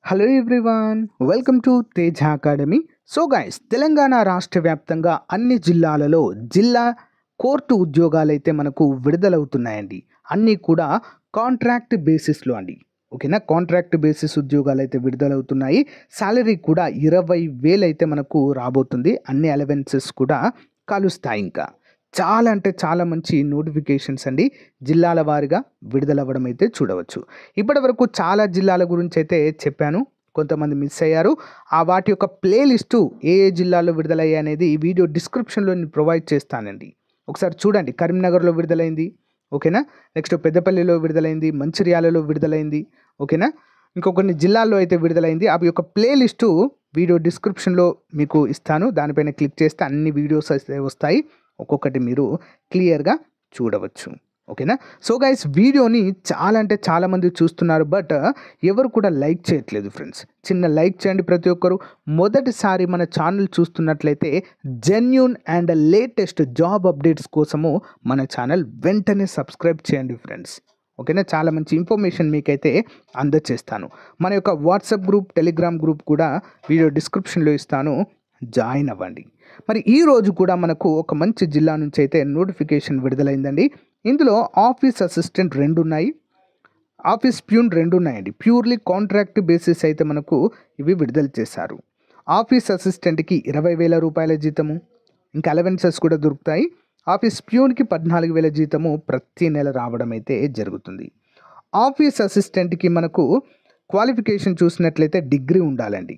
Hello everyone, welcome to Teja academy. So guys, Telangana రాష్ట్ర వ్యాప్తంగా అన్ని జిల్లాలలో జిల్లా కోర్టు ఉద్యోగాలు అయితే మనకు విడుదలవుతున్నాయండి. అన్నీ కూడా కాంట్రాక్ట్ బేసిస్లో అండి. ఓకేనా, కాంట్రాక్ట్ బేసిస్ ఉద్యోగాలు అయితే విడుదలవుతున్నాయి. శాలరీ కూడా 20,000 అయితే మనకు రాబోతుంది. అన్ని అలవెన్సెస్ కూడా కలుస్తాయి. ఇంకా చాలా అంటే చాలా మంచి నోటిఫికేషన్స్ అండి. జిల్లాల వారీగా విడుదలవ్వడం అయితే చూడవచ్చు. ఇప్పటి వరకు చాలా జిల్లాల గురించి అయితే చెప్పాను, కొంతమంది మిస్ అయ్యారు. వాటి యొక్క ప్లేలిస్టు ఏ ఏ జిల్లాలో విడుదలయ్యాయి అనేది ఈ వీడియో డిస్క్రిప్షన్లో నేను ప్రొవైడ్ చేస్తానండి. ఒకసారి చూడండి. కరీంనగర్లో విడుదలైంది, ఓకేనా. నెక్స్ట్ పెద్దపల్లిలో విడుదలైంది, మంచిర్యాలలో విడుదలైంది, ఓకేనా. ఇంకొన్ని జిల్లాల్లో అయితే విడుదలైంది. అవి యొక్క ప్లేలిస్టు వీడియో డిస్క్రిప్షన్లో మీకు ఇస్తాను. దానిపైన క్లిక్ చేస్తే అన్ని వీడియోస్ అయితే వస్తాయి. ఒక్కొక్కటి మీరు క్లియర్గా చూడవచ్చు, ఓకేనా. సో గైస్, వీడియోని చాలా అంటే చాలామంది చూస్తున్నారు, బట్ ఎవరు కూడా లైక్ చేయట్లేదు ఫ్రెండ్స్. చిన్న లైక్ చేయండి ప్రతి ఒక్కరు. మొదటిసారి మన ఛానల్ చూస్తున్నట్లయితే genuine and latest job updates కోసము మన ఛానల్ వెంటనే సబ్స్క్రైబ్ చేయండి ఫ్రెండ్స్, ఓకేనా. చాలా మంచి ఇన్ఫర్మేషన్ మీకైతే అందజేస్తాను. మన యొక్క వాట్సాప్ గ్రూప్, టెలిగ్రామ్ గ్రూప్ కూడా వీడియో డిస్క్రిప్షన్లో ఇస్తాను, జాయిన్ అవ్వండి. మరి ఈరోజు కూడా మనకు ఒక మంచి జిల్లా నుంచి అయితే నోటిఫికేషన్ విడుదలైందండి. ఇందులో ఆఫీస్ అసిస్టెంట్ 2 ఉన్నాయి, ఆఫీస్ ప్యూన్ 2 ఉన్నాయండి. ప్యూర్లీ కాంట్రాక్ట్ బేసిస్ అయితే మనకు ఇవి విడుదల చేశారు. ఆఫీస్ అసిస్టెంట్కి 20,000 రూపాయల జీతము, ఇంకా అలవెన్సెస్ కూడా దొరుకుతాయి. ఆఫీస్ ప్యూన్కి 14,000 జీతము ప్రతి నెల రావడం అయితే జరుగుతుంది. ఆఫీస్ అసిస్టెంట్కి మనకు క్వాలిఫికేషన్ చూసినట్లయితే డిగ్రీ ఉండాలండి,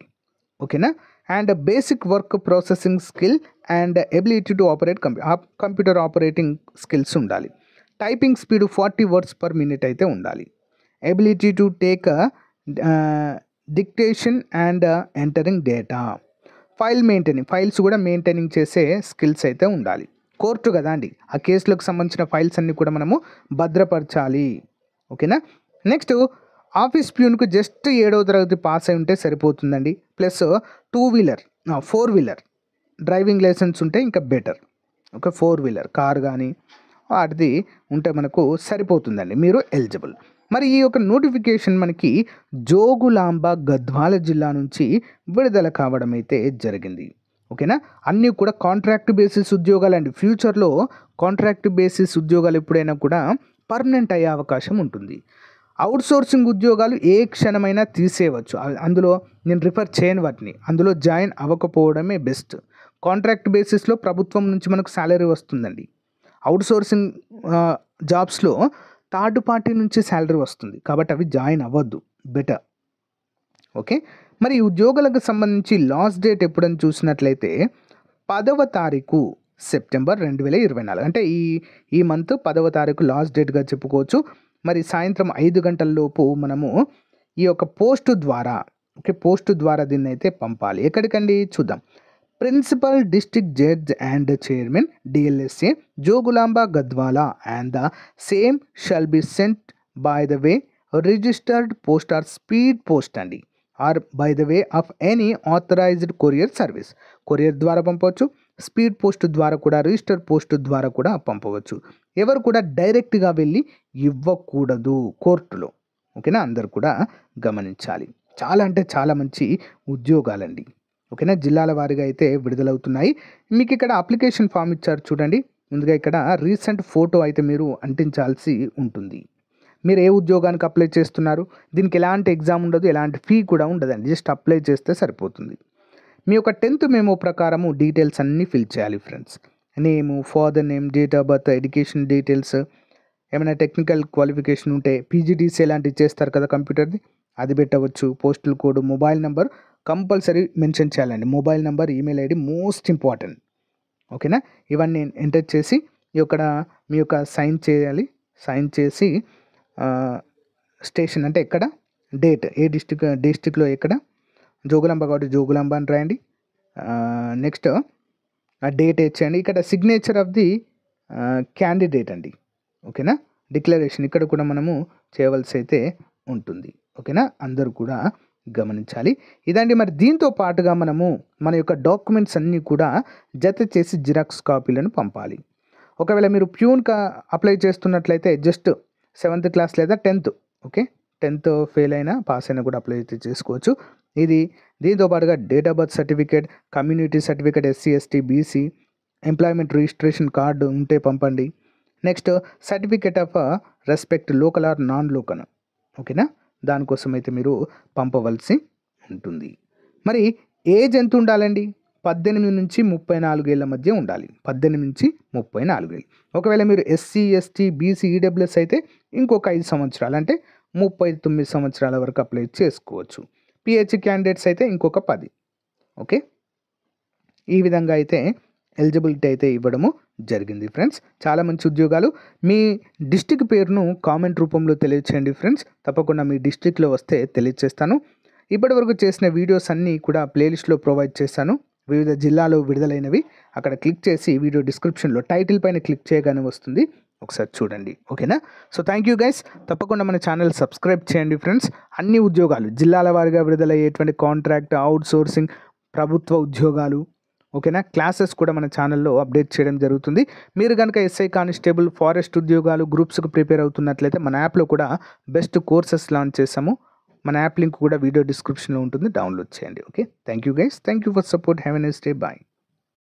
ఓకేనా. And basic work processing skill and ability to operate computer operating skills ఉండాలి. Typing speed 40 words per minute అయితే ఉండాలి. Ability to take dictation and entering data. Files కూడా మెయింటైనింగ్ చేసే స్కిల్స్ అయితే ఉండాలి. కోర్టు కదా అండి, ఆ కేసులకు సంబంధించిన ఫైల్స్ అన్నీ కూడా మనము భద్రపరచాలి, ఓకేనా. నెక్స్ట్, ఆఫీస్ ప్యూన్కు జస్ట్ 7వ తరగతి పాస్ అయి ఉంటే సరిపోతుందండి. ప్లస్ 4 వీలర్ డ్రైవింగ్ లైసెన్స్ ఉంటే ఇంకా బెటర్. ఓకే, 4 వీలర్ కార్ కానీ వాటిది ఉంటే మనకు సరిపోతుందండి, మీరు ఎలిజిబుల్. మరి ఈ యొక్క నోటిఫికేషన్ మనకి జోగులాంబ గద్వాల జిల్లా నుంచి విడుదల కావడం అయితే జరిగింది, ఓకేనా. అన్నీ కూడా కాంట్రాక్ట్ బేసిస్ ఉద్యోగాలు అండి. ఫ్యూచర్లో కాంట్రాక్ట్ బేసిస్ ఉద్యోగాలు ఎప్పుడైనా కూడా పర్మనెంట్ అయ్యే అవకాశం ఉంటుంది. అవుట్సోర్సింగ్ ఉద్యోగాలు ఏ క్షణమైనా తీసేయవచ్చు. అందులో నేను రిఫర్ చేయని వాటిని అందులో జాయిన్ అవ్వకపోవడమే బెస్ట్. కాంట్రాక్ట్ బేసిస్లో ప్రభుత్వం నుంచి మనకు శాలరీ వస్తుందండి. అవుట్సోర్సింగ్ జాబ్స్లో థర్డ్ పార్టీ నుంచి శాలరీ వస్తుంది, కాబట్టి అవి జాయిన్ అవ్వద్దు, బెటర్, ఓకే. మరి ఈ ఉద్యోగాలకు సంబంధించి లాస్ట్ డేట్ ఎప్పుడని చూసినట్లయితే 10వ తారీఖు సెప్టెంబర్ 2024, అంటే ఈ మంత్ 10వ తారీఖు లాస్ట్ డేట్గా చెప్పుకోవచ్చు. మరి సాయంత్రం 5 గంటల లోపు మనము ఈ యొక్క పోస్టు ద్వారా దీన్ని అయితే పంపాలి. ఎక్కడికండి చూద్దాం. Principal district judge and chairman DLSA Jogulamba Gadwal and the same shall be sent by the way registered post or speed post అండి, or by the way of any authorised courier service. Courier ద్వారా పంపవచ్చు, speed post ద్వారా కూడా, register post ద్వారా కూడా పంపవచ్చు. ఎవరు కూడా డైరెక్ట్గా వెళ్ళి ఇవ్వకూడదు కోర్టులో, ఓకేనా. అందరు కూడా గమనించాలి. చాలా అంటే చాలా మంచి ఉద్యోగాలండి, ఓకేనా. జిల్లాల వారీగా అయితే విడుదలవుతున్నాయి. మీకు ఇక్కడ అప్లికేషన్ ఫామ్ ఇచ్చారు చూడండి. ముందుగా ఇక్కడ రీసెంట్ ఫోటో అయితే మీరు అంటించాల్సి ఉంటుంది. మీరు ఏ ఉద్యోగానికి అప్లై చేస్తున్నారు, దీనికి ఎలాంటి ఎగ్జామ్ ఉండదు, ఎలాంటి ఫీ కూడా ఉండదండి. జస్ట్ అప్లై చేస్తే సరిపోతుంది. మీ యొక్క 10th మెమో ప్రకారము డీటెయిల్స్ అన్నీ ఫిల్ చేయాలి friends. Name, father name, date of birth, education details, ఏమైనా టెక్నికల్ క్వాలిఫికేషన్ ఉంటే పీజీడీసీ ఇలాంటివి చేస్తారు కదా కంప్యూటర్ది, అది పెట్టవచ్చు. Postal code, mobile number compulsory mention చేయాలండి. Mobile number, email ID most important, ఓకేనా. ఇవన్నీ ఎంటర్ చేసి మీ యొక్క సైన్ చేయాలి. సైన్ చేసి స్టేషన్ అంటే ఎక్కడ, డేట్, ఏ డిస్టిక్లో ఎక్కడ, జోగులాంబ కాబట్టి జోగులాంబ అని రాయండి. నెక్స్ట్ ఆ డేట్ ఇచ్చేయండి. ఇక్కడ సిగ్నేచర్ ఆఫ్ ది క్యాండిడేట్ అండి, ఓకేనా. డిక్లరేషన్ ఇక్కడ కూడా మనము చేయవలసి అయితే ఉంటుంది, ఓకేనా. అందరూ కూడా గమనించాలి. ఇదండి. మరి దీంతో పాటుగా మనము మన యొక్క డాక్యుమెంట్స్ అన్నీ కూడా జత చేసి జిరాక్స్ కాపీలను పంపాలి. ఒకవేళ మీరు ప్యూన్గా అప్లై చేస్తున్నట్లయితే జస్ట్ 7th క్లాస్ లేదా 10th, ఓకే, 10th ఫెయిల్ అయినా పాస్ అయినా కూడా అప్లై అయితే చేసుకోవచ్చు. దీంతో పాటుగా date of birth certificate, community certificate, SC, ST, BC, employment registration card ఉంటే పంపండి. Next certificate of respect local are non local, ఓకేనా, దానికోసం అయితే మీరు పంపవలసి ఉంటుంది. మరి ఏజ్ ఎంత ఉండాలండి? 18 నుంచి 34 ఏళ్ళ మధ్య ఉండాలి. 18 నుంచి 34 ఏళ్ళు. ఒకవేళ మీరు ఎస్సీ, ఎస్టీ, బీసీ, ఈడబ్ల్యూఎస్ అయితే ఇంకొక 5 సంవత్సరాలు, అంటే 39 సంవత్సరాల వరకు అప్లై చేసుకోవచ్చు. పిహెచ్ క్యాండిడేట్స్ అయితే ఇంకొక 10. ఓకే, ఈ విధంగా అయితే ఎలిజిబిలిటీ అయితే ఇవ్వడము జరిగింది ఫ్రెండ్స్. చాలా మంచి ఉద్యోగాలు. మీ డిస్టిక్ పేరును కామెంట్ రూపంలో తెలియచేయండి ఫ్రెండ్స్. తప్పకుండా మీ డిస్టిక్లో వస్తే తెలియచేస్తాను. ఇప్పటివరకు చేసిన వీడియోస్ అన్నీ కూడా ప్లేలిస్ట్లో ప్రొవైడ్ చేశాను. వివిధ జిల్లాలో విడుదలైనవి అక్కడ క్లిక్ చేసి వీడియో డిస్క్రిప్షన్లో టైటిల్ పైన క్లిక్ చేయగానే వస్తుంది, ఒకసారి చూడండి. ఓకేనా? So thank you guys. తప్పకుండా మన ఛానల్ సబ్స్క్రైబ్ చేయండి ఫ్రెండ్స్. అన్ని ఉద్యోగాలు జిల్లాల వారీగా విడుదలయ్యేటువంటి కాంట్రాక్ట్, అవుట్ సోర్సింగ్, ప్రభుత్వ ఉద్యోగాలు, ఓకేనా, క్లాసెస్ కూడా మన ఛానల్లో అప్డేట్ చేయడం జరుగుతుంది. మీరు కనుక ఎస్ఐ కానిస్టేబుల్, ఫారెస్ట్ ఉద్యోగాలు, గ్రూప్స్కి ప్రిపేర్ అవుతున్నట్లయితే మన యాప్లో కూడా బెస్ట్ కోర్సెస్ లాంచ్ చేసాము. మన యాప్ లింక్ కూడా వీడియో డిస్క్రిప్షన్లో ఉంటుంది, డౌన్లోడ్ చేయండి. Okay, thank you guys. Thank you for support. Have a nice day. Bye.